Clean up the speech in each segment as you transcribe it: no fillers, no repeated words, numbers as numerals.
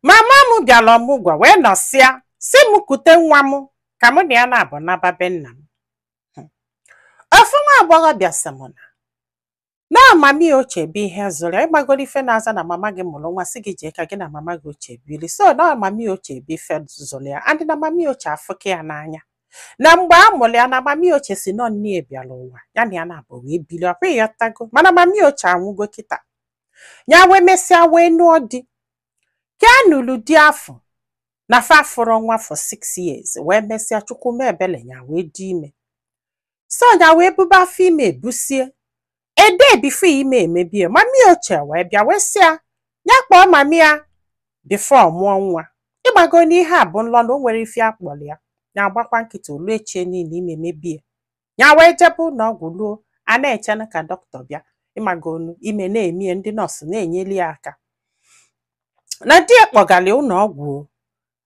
Mama m bịara ọmụgwọ wee nọsịa si m kute nwa m ka mụ na ya na-abụ naba be nna m. Ofu nwa agbọghọbịa sị m na mama ya ochie bụ ihe zụrụ ya. Ịgbagoro ife na-aza na mama gị mụrụ nwa sị gị jee ka gị na mama gị ochie biri. So na mama ya ochie bụ ife zụrụ ya. Andị na mama ya ochie afụkị ya n'anya. Na mgbe a mụrụ ya na mama ya ochie si nọ nne ya bịara ụwa ya na ya na-abụ wee biri. Ọkwa ịghọtago, mana mama ya ochie anwụgo kịta. Ya wee mesịa wee nụọ di. Ka nụrụ di afọ na fafụrụ nwa for 6 years wee mesịa Chukwu mee ebele ya wee dị ime. So ya wee bube afọ ime ebusie. Ede bifo ime emebie, mami ochie wee bịa wee sịa ya kpọọ mami ya bifo mụọ nwa. Ịgbago n'ihe a bụ nlọ na o nwere ife akpọrọ ya. Ya agbakwa nkịta olu echie niile ime emebie. Ya wee jebe ụlọ ọgwụ luo a na-echena ka dọkịta bịa. Ịmagonu ime na-emie ndị nọọsụ na-enyeli ya aka. Na di kpọgali ụlọ ọgwụ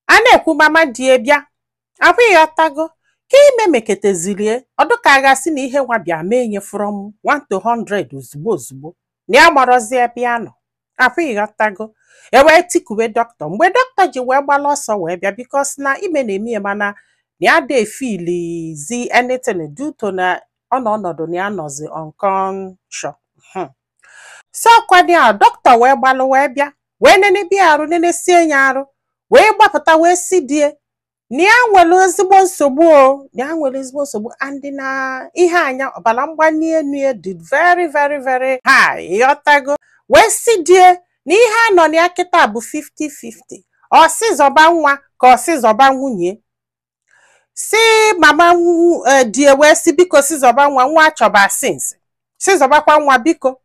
a na-ekwu mama di bịa ahụ ịghọtago ka ime meketezilie ọdụka aghasị na ihe nwa bịa mee nye from 1 to 100 ozugbo ozugbo na ya marozi ebe ya nọ. Ahụ ịghọtago wee tikuwe dọkịta mgbe dọkịta ji wee gbala ọsọ wee bịa bikos na ime na-eme mana na ya dey filizi anything due to na ọnọdụ na ya nọzi unconscious. So kwadi a dọkịta wee gbalụ wee bịa wee nenebie arụ nenesie ya arụ wee gbapụta wee si die na ya nwere ezigbo nsogbu na ya nwere ezigbo nsogbu andị na ihe anya ọbara mgbali elu ya dị very high. Ịghọtago wee si die na ihe anọ na ya kịta bụ 50-50. Ọsịzọba nwa ka ọsịzọba nwunye. Si mama die wee si biko sizọba nwa achọba since sizọbakwa nwa biko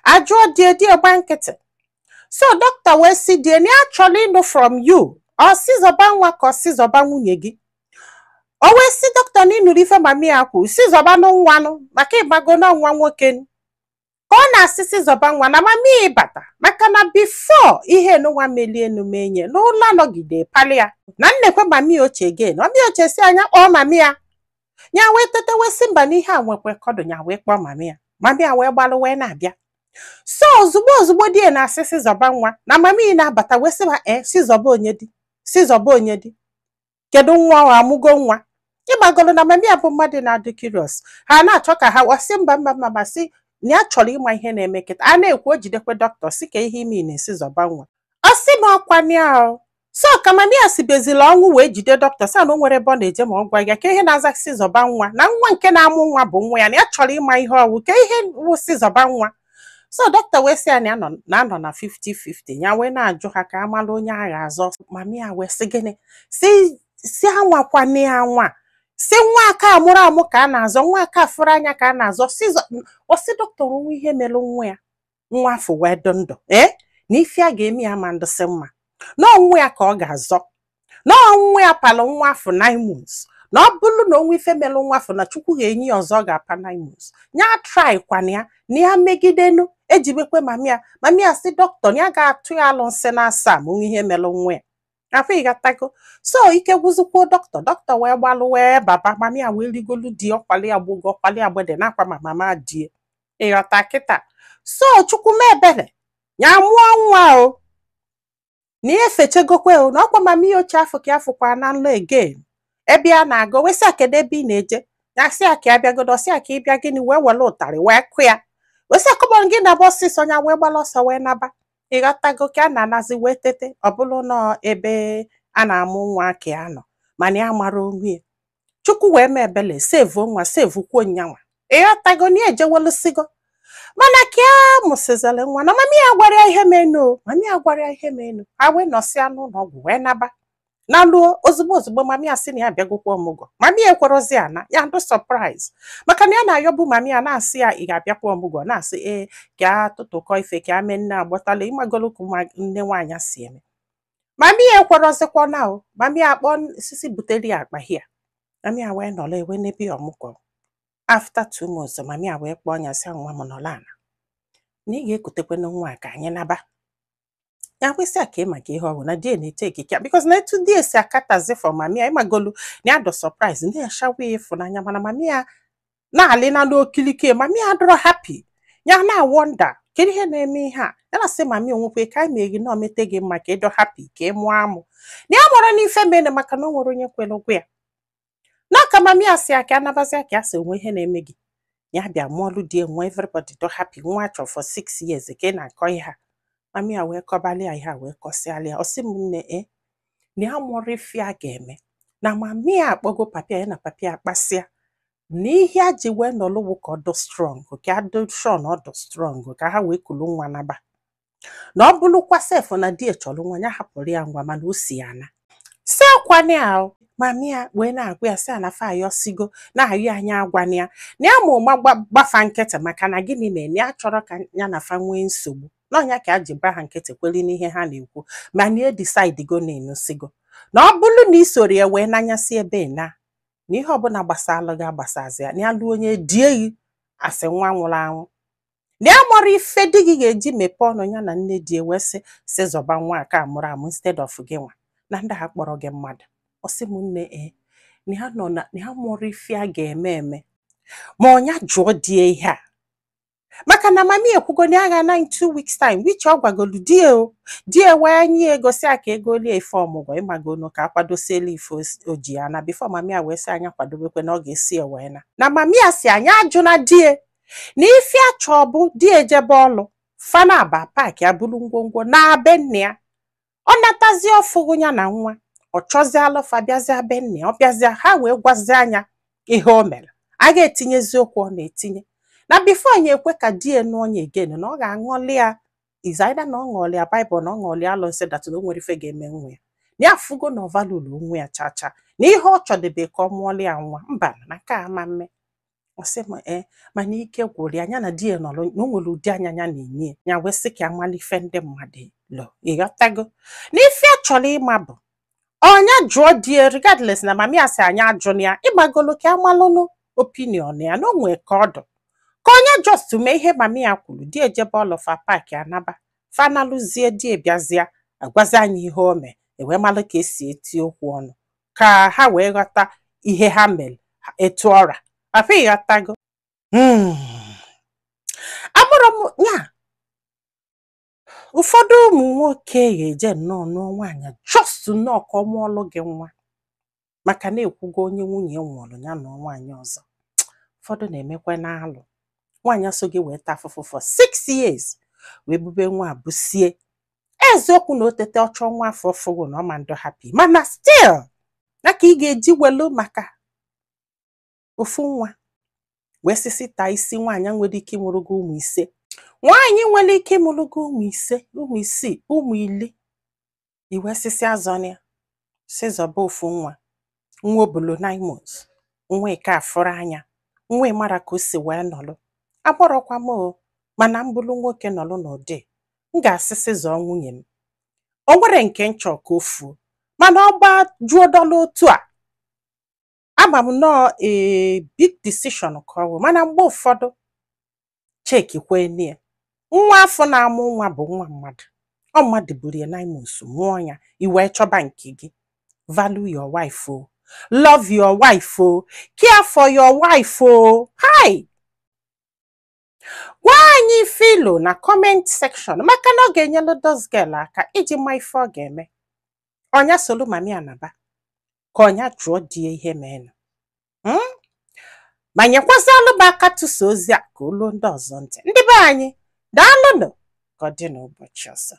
ajụọ die gba nkịtị. So dọkịta wee si die na ya chọrọ ịnụ from you ọsịzọba nwa ka ọsịzọba nwunye gị. O wee si dọkịta na ịnụrụ ife mami ya kwu sizọba nwanụ maka ịgbago na nwa nwoke ka ọ na-asị sizọba nwa na mami ya ịbata maka na bifo ihe nwa melie enumenye n'ụlọ anọgide pali ya na nnekwe mami ochie gen. Mami ochie si anya kpọọ mami ya ya wee tete wee si mba n'ihe a nwekwe kọdụ ya wee kpọọ mami ya. Mami ya wee gbalụ wee na-abịa. So ozugbo die na-asị sizọba nwa na mami ya na-abata wee sịba sizọba onye di sizọba onye di kedu nwa ọ amụgo nwa. Ịgbagolo na mami ya bụ mmadụ na-adị curious ha na-achọ ka ha wasị mba si na ya chọrọ ịma ihe na-eme kịta. A na-ekwu o jidekwe dọkịta si ka ihe ime na-esizọba nwa ọ sị m ọkwanye ahụ. So ka mami ya si bezili ọnwụ wee jide dọkịta sa na o nwere ebe ọ na-eje ma ọ gwa ya ka ihe na-aza sizọba nwa na nwa nke na-amụ nwa bụ nwa ya na ya chọrọ ịma ihe ọwụ ka ihe wụ sizọba nwa. So dọkịta wee sị ya na anọ na 50-50 ya wee na-ajụ ha ka amala onye agha azọ. Mami ya wee sị gịnị si anwakwane ya nwa si nwa aka amụrụ amụ ka a na-azọ nwa aka afụrụ anya ka a na-azọ ọsị dọkịta nwe ihe melụ nwa ya nwa afọ wee dị ndụ na ife a ga-eme ya ma ndụsị mma na ọnwụ ya ka ọ ga-azọ na ọnwụ ya palụ nwa afọ 9 months na ọ bụrụ na onwe ife melụ nwa afọ na Chukwu ga-enye ya ọzọ ọ ga-apa 9 months ya try kwana ya na ya megidenu ejibekwe mami ya si dọkịta na ya ga-atụ ya alụ nsị na asaa ma onwe ihe melụ nwa ya. Afọ ịghọtago. So ike gwụzikwuo dọkịta wee gbalụ wee baba mami ya wee rigolu di ọkwali ya gbogo ọkwali agbede nakwa ma mama die. Ịghọta kịta. So Chukwu mee ebere ya mụọ nwa o na ihe fechegokwe o na ọkwa mami ya ochie afọ ka afụkwa na nlọ again ebe a na-agụ wee sị kedu ebe ị na-eje ya sị ka abịagodo sị ka ịbịa gịnị wee were ụtarị wee kụ ya wee sị kọbọn gị na bọsịsọ ya wee gbala ọsọ wee naba. Ịghọtago ka a na-anazi wee tete ọ bụrụ na ebe a na-amụ nwa ka ya nọ mana ya mara onwe ya. Chukwu wee mee ebele sevu nwa sevukwuo nyanwa. Ịghọtago na ejewelụsigo mana ka ya mụsịzịrị nwa na mami ya gwara ya ihe menu mami ya gwara ya ihe menu ha wee nọsịa n'ụlọ ọgwụ wee naba na lụọ ozugbo mami ya sị na ya bịagokwa ọmụgwọ. Mami ya ekwerozi ana ya ndụ surprise maka na ya na-ayọbụ mami ya na-asị ya ị ga-abịakwa ọmụgwọ na-asị ka tụtụkọ ife ka ame nne agbọtala ịmagolokwu nne nwaanyị si eme. Mami ya ekwerozikwa na o mami ya akpọ sisi butere ya akpa hia. Mami ya wee nọrọ ewe n'ebe ọmụgwọ. After 2 months mami ya wee kpọọ ya sị nwa m nọrọ ana na ị ga-ekutekwe na nwa ka anyị naba. Ya kwesị ka maka ihe ọgwụ na die na-eto ekike because na etu die si akatazi for mami ya ịmagolu na ya do surprise na ya shawe ịfụnanya mana mami ya na-alị na n'okilike mami ya dọrọ happy ya na wonder kedu ihe na-eme ihe a ya na sị mami onwekwe ka anyị mee gị na omete gị mma ka ịdọ happy ka ị mụọ amụ na ya mụrụ n'ife mene maka na o nwere onye kwere ụgwọ ya n'aka mami asị ya ka anabazia ka ya sị onwe ihe na-eme gị ya bịa mụọlụ di nwa everybody dọ happy nwa achọ for 6 years ka ị na-akọ ihe ha mami a wee kọbalị ya ihe a wee kọsịalị ya ọ sị m nne na ya mụrụ ife a ga-eme na mami a akpọgo papi ya na papi a kpasịa na ihe a ji wee nọlụwụ ka ọdụ strong ka adụ shon ọdụ strong ka ha wee kulu nwa naba na ọ bụrụkwa sef na di chọrọ nwa ya hapụrụ ya ngwa mana o si ya na si akwana ya mami a wee na-agwa ya sị a na fa ayọsigo na-ayọ anya agwana ya na ya ma ụma gbafa nkịtị maka na gịnị mere na ya chọrọ ka ya na fa nwee nsogbu n'ọnya ka a ji ba ha nkịtị kweli n'ihe ha na-ekwu ma na decide go na enosigo na ọ bụrụ na isoro ya wee n'anyasị ebe na ihe ọbụla gbasalụ gị agbasazi ya na ya lụọ onye die gị asị nwa nwụrụ anwụ na ya mụrụ ife di gị ga-eji mepee ọnụ ya na nne di wee sị zọba nwa ka amụrụ amụ instead of gị nwa na ndị ha kpọrọ gị mmadụ ọ sị m nne na ha nọ na ha mụrụ ife a ga-eme eme ma ọnya jụọ die ihe a maka na mami ekwugo na ya ga na in 2 weeks time which ọ gwagolu die wee nye egosi aka ego lie ife ọmụgwọ ịmagono ka akwadosiela ife oji ya na bifo mami a wee sị anya kwadobekwe na ọ ga-esi ewe na mami a si anya ajụ na die na ife achọ bụ die jebe ọlụ fana aba paaki ya bụrụ ngwongwo na be nne ya ọ natazi ọfụgụ ya na nwa ọ chọzialụ fa bịazịa be nne ọ bịazịa ha wee gwazi anya ihe o mere a ga-etinyezi okwu ọ na-etinye na bifo anyị ekwe ka di nụ onye again na ọ ga-aṅụli ya izaida na ọ ṅụọli ya Baịbụl na ọ ṅụọli alụ nsị datụ na o nwere ife ga-eme nwa ya na ya afụgo na ọvalulu onwe ya chacha na ihe ọ chọdebe ka ọ mụọli ya nwa mba na nke ama mme ọ sị m mana ike gwụrụ ya anya na di nọrọ na o nwere ụdị anya ya na-enye ya wee sị ka amali ife ndị mmadụ lọ ịghọtago na ife a chọrọ ịma bụ ọnya jụọ die regardless na mami asị anya ajụ ya ịgbagolo ka amalụnụ opinion ya na o nwee ka ọdụ ka onye just mee ihe mami ya kwuru di ejebe ọlọfa paaki anaba fanalụzie di bịazịa agwazi anyị ihe o mee ewee malụ ka esi eti okwu ọnụ ka ha wee ghọta ihe ha mere etu ọra afọ ịghọtago amụrụ m ya ụfọdụ ụmụ nwoke ga-eje nnọọ nụọ nwaanyị just nnọọ ka ọ mụọlụ gị nwa maka na ekwugo onye nwunye nwụrụ ya na nwaanyị ọzọ ụfọdụ na-emekwa n'alụ nwaanyị so gị wee taa afụfụ for 6 years wee bube nwa abụsie eziokwu na otete ọchọ nwa afọ fụgo na ọma ndụ happy mana still na ka ị ga-eji welu maka ofu nwa wee sisi taa isi nwaanyị nwere ike ịmụrụ gị ụmụ ise nwaanyị nwere ike ịmụrụ gị ụmụ ise ụmụ isii ụmụ ili iwe sisi azọnia sizọba ofu nwa obolo 9 months nwa ike afụrụ anya nwa mara ka o si wee nọlụ agbọrọkwa m mana mbụlụ nwoke nọlụ n'ụdị m ga-asịsị zọọ nwunye m o nwere nke nchọ ka o fuo mana ọ gba jụọ dọla otu a ama m nọọ big decision ka ọ bụ mana mgbe ụfọdụ cheki kwenie nwa afọ na-amụ nwa bụ nwa mmadụ ọ mmadụ buru ya 9 months mụọ ya iwee chọba nke gị value your wife o love your wife o care for your wife o hi gwa anyị filo na comment section maka na ọ ga-enyelu those girl aka iji ma ife ọ ga-eme ọnya solu mami anaba ka ọnya jụọ die ihe meenụ ma nyekwazị alụba aka tụso ozi a ka olu ndị ọzọ ntị ndị be anyị daalụnụ ka ọ dị n'ụbọchị ọzọ.